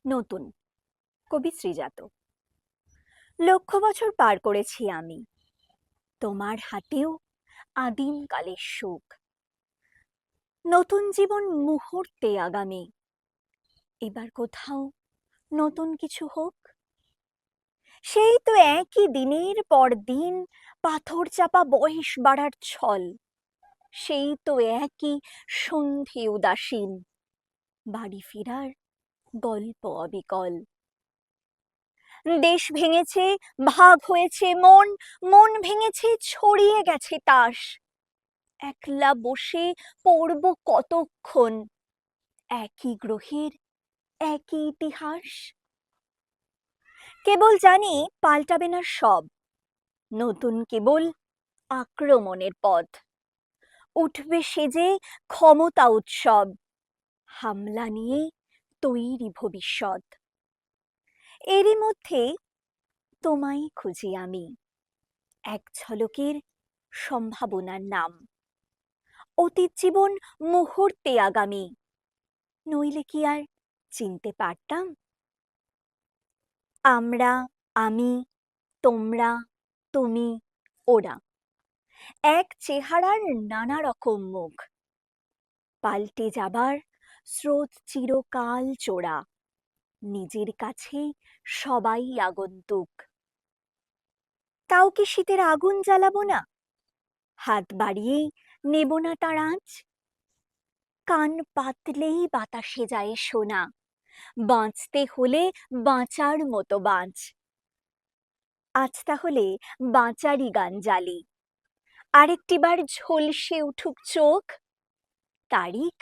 নতুন। কবি শ্রীজাত। লক্ষ বছর পার করেছি আমি, তোমার হাতেও আদিম কালের সুখ। নতুন জীবন মুহূর্তে আগামী, এবার কোথাও নতুন কিছু হোক। সেই তো একই দিনের পর দিন পাথর চাপা বয়স বাড়ার ছল, সেই তো একই সন্ধে উদাসীন, বাড়ি ফেরার গল্প অবিকল। দেশ ভেঙেছে, ভাগ হয়েছে মন, মন ভেঙেছে, ছড়িয়ে গেছে তাস। একলা বসে পড়ব কতক্ষণ, একই গ্রহের একই ইতিহাস। কেবল জানি পাল্টাবে না সব, নতুন কেবল আক্রমণের পথ। উঠবে সেজে ক্ষমতা উৎসব, হামলা নিয়ে তৈরি ভবিষ্যৎ। এরই মধ্যে তোমায় খুঁজি আমি, এক ঝলকের সম্ভাবনার নাম। অতীত জীবন মুহূর্তে আগামী, নইলে কি আর চিনতে পারতাম? আমরা, আমি, তোমরা, তুমি, ওরা, এক চেহারার নানা রকম মুখ। পাল্টে যাবার স্রোত চিরকাল চোরা, নিজের কাছে সবাই আগন্তুক। কাউকে শীতের আগুন জ্বালাবো না, হাত বাড়িয়েই নেব না তার আঁচ। কান পাতলেই বাতাসে যায় শোনা, বাঁচতে হলে বাঁচার মতো বাঁচ। আজ তাহলে বাঁচারই গান জ্বালি, আরেকটিবার ঝলসে উঠুক চোখ। তারিখ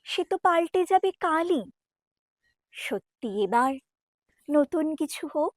সে তো পাল্টে যাবে কালই, সত্যি এবার নতুন কিছু হোক।